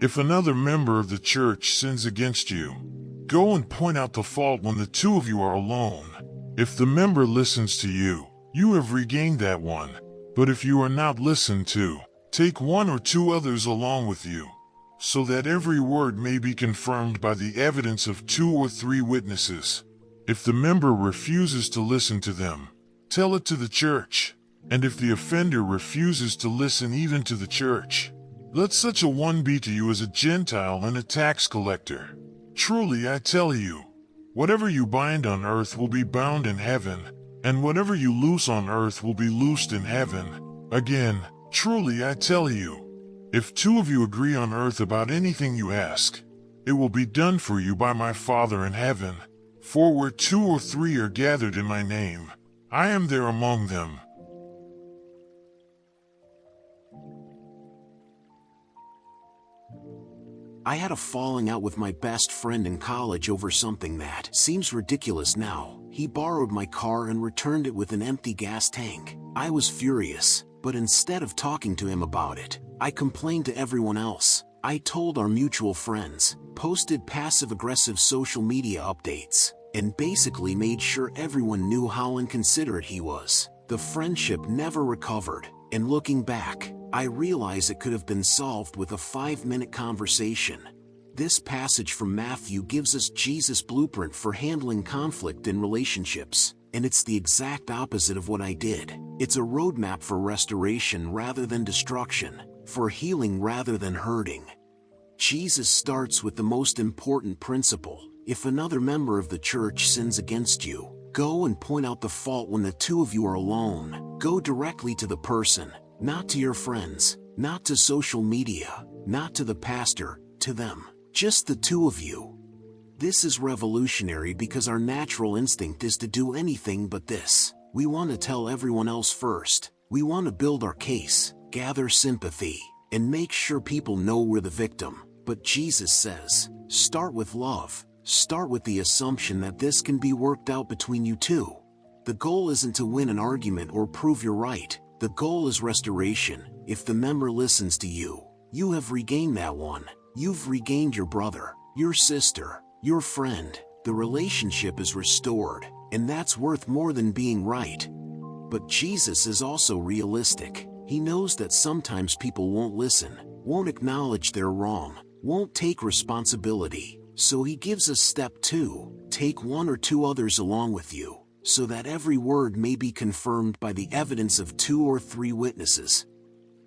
If another member of the church sins against you, go and point out the fault when the two of you are alone. If the member listens to you, you have regained that one. But if you are not listened to, take one or two others along with you, so that every word may be confirmed by the evidence of 2 or 3 witnesses. If the member refuses to listen to them, tell it to the church. And if the offender refuses to listen even to the church, let such a one be to you as a Gentile and a tax collector. Truly I tell you, whatever you bind on earth will be bound in heaven, and whatever you loose on earth will be loosed in heaven. Again, truly I tell you, if 2 of you agree on earth about anything you ask, it will be done for you by my Father in heaven. For where 2 or 3 are gathered in my name, I am there among them. I had a falling out with my best friend in college over something that seems ridiculous now. He borrowed my car and returned it with an empty gas tank. I was furious, but instead of talking to him about it, I complained to everyone else. I told our mutual friends, posted passive-aggressive social media updates, and basically made sure everyone knew how inconsiderate he was. The friendship never recovered, and looking back, I realize it could have been solved with a 5-minute conversation. This passage from Matthew gives us Jesus' blueprint for handling conflict in relationships, and it's the exact opposite of what I did. It's a roadmap for restoration rather than destruction, for healing rather than hurting. Jesus starts with the most important principle. If another member of the church sins against you, go and point out the fault when the 2 of you are alone. Go directly to the person, not to your friends, not to social media, not to the pastor, to them. Just the 2 of you. This is revolutionary because our natural instinct is to do anything but this. We want to tell everyone else first. We want to build our case, gather sympathy, and make sure people know we're the victim. But Jesus says, start with love. Start with the assumption that this can be worked out between you 2. The goal isn't to win an argument or prove you're right. The goal is restoration. If the member listens to you, you have regained that one. You've regained your brother, your sister, your friend. The relationship is restored, and that's worth more than being right. But Jesus is also realistic. He knows that sometimes people won't listen, won't acknowledge they're wrong, won't take responsibility. So he gives us step 2, take 1 or 2 others along with you, so that every word may be confirmed by the evidence of 2 or 3 witnesses.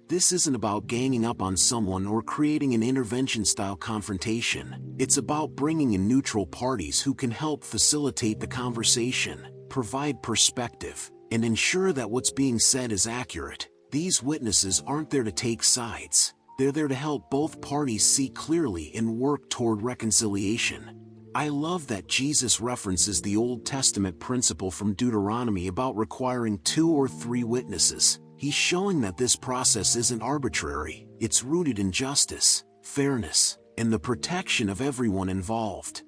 This isn't about ganging up on someone or creating an intervention-style confrontation. It's about bringing in neutral parties who can help facilitate the conversation, provide perspective, and ensure that what's being said is accurate. These witnesses aren't there to take sides. They're there to help both parties see clearly and work toward reconciliation. I love that Jesus references the Old Testament principle from Deuteronomy about requiring 2 or 3 witnesses. He's showing that this process isn't arbitrary. It's rooted in justice, fairness, and the protection of everyone involved.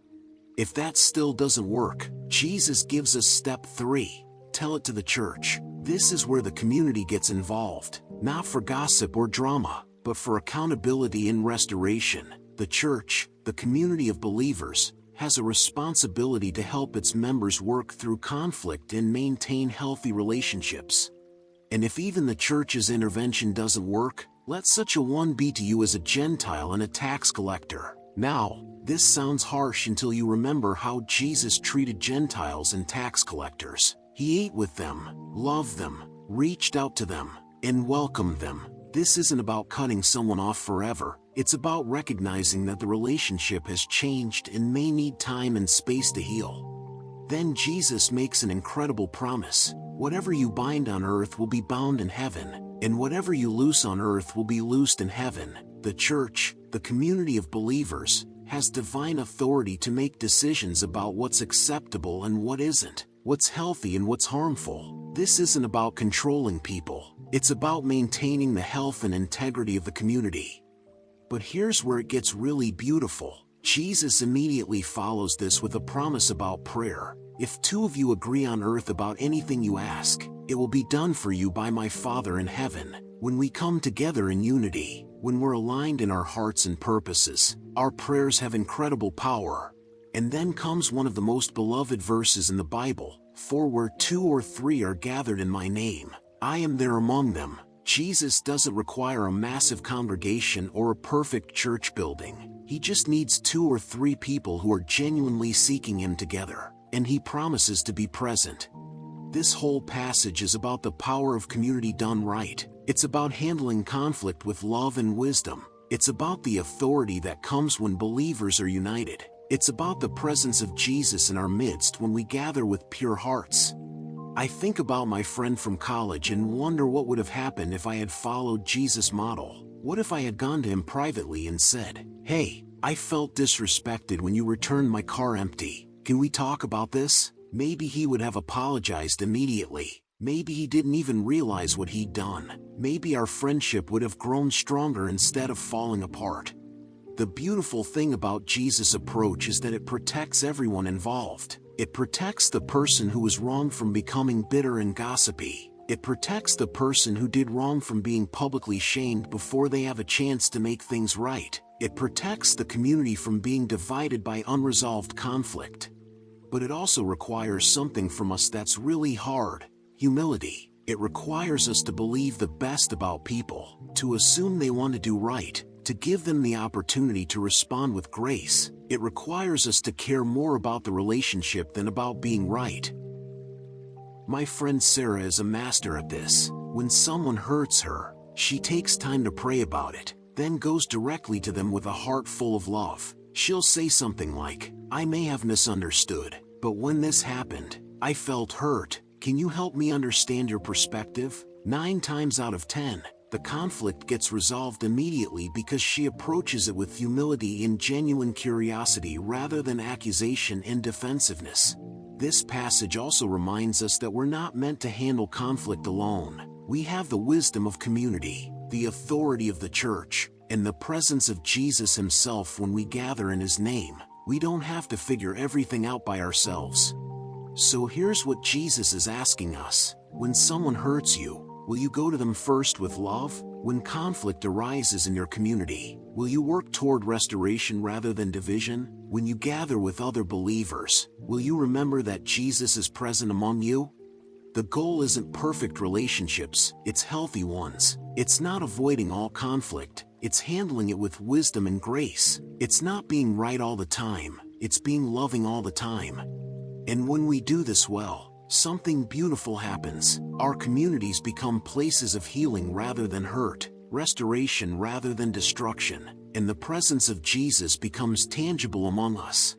If that still doesn't work, Jesus gives us step 3. Tell it to the church. This is where the community gets involved, not for gossip or drama, but for accountability and restoration. The church, the community of believers, has a responsibility to help its members work through conflict and maintain healthy relationships. And if even the church's intervention doesn't work, let such a one be to you as a Gentile and a tax collector. Now, this sounds harsh until you remember how Jesus treated Gentiles and tax collectors. He ate with them, loved them, reached out to them, and welcomed them. This isn't about cutting someone off forever. It's about recognizing that the relationship has changed and may need time and space to heal. Then Jesus makes an incredible promise. Whatever you bind on earth will be bound in heaven, and whatever you loose on earth will be loosed in heaven. The church, the community of believers, has divine authority to make decisions about what's acceptable and what isn't, what's healthy and what's harmful. This isn't about controlling people. It's about maintaining the health and integrity of the community. But here's where it gets really beautiful. Jesus immediately follows this with a promise about prayer. If 2 of you agree on earth about anything you ask, it will be done for you by my Father in heaven. When we come together in unity, When we're aligned in our hearts and purposes, our prayers have incredible power. And then comes one of the most beloved verses in the Bible, "For where 2 or 3 are gathered in my name, I am there among them." Jesus doesn't require a massive congregation or a perfect church building. He just needs 2 or 3 people who are genuinely seeking Him together, and He promises to be present. This whole passage is about the power of community done right. It's about handling conflict with love and wisdom. It's about the authority that comes when believers are united. It's about the presence of Jesus in our midst when we gather with pure hearts. I think about my friend from college and wonder what would have happened if I had followed Jesus' model. What if I had gone to him privately and said, "Hey, I felt disrespected when you returned my car empty. Can we talk about this?" Maybe he would have apologized immediately. Maybe he didn't even realize what he'd done. Maybe our friendship would have grown stronger instead of falling apart. The beautiful thing about Jesus' approach is that it protects everyone involved. It protects the person who was wrong from becoming bitter and gossipy. It protects the person who did wrong from being publicly shamed before they have a chance to make things right. It protects the community from being divided by unresolved conflict. But it also requires something from us that's really hard: humility. It requires us to believe the best about people, to assume they want to do right, to give them the opportunity to respond with grace. It requires us to care more about the relationship than about being right. My friend Sarah is a master at this. When someone hurts her, she takes time to pray about it, then goes directly to them with a heart full of love. She'll say something like, "I may have misunderstood, but when this happened, I felt hurt. Can you help me understand your perspective?" 9 times out of 10, the conflict gets resolved immediately because she approaches it with humility and genuine curiosity rather than accusation and defensiveness. This passage also reminds us that we're not meant to handle conflict alone. We have the wisdom of community, the authority of the church, and the presence of Jesus Himself when we gather in His name. We don't have to figure everything out by ourselves. So here's what Jesus is asking us. When someone hurts you, will you go to them first with love? When conflict arises in your community, will you work toward restoration rather than division? When you gather with other believers, will you remember that Jesus is present among you? The goal isn't perfect relationships, it's healthy ones. It's not avoiding all conflict, it's handling it with wisdom and grace. It's not being right all the time, it's being loving all the time. And when we do this well, something beautiful happens. Our communities become places of healing rather than hurt, restoration rather than destruction, and the presence of Jesus becomes tangible among us.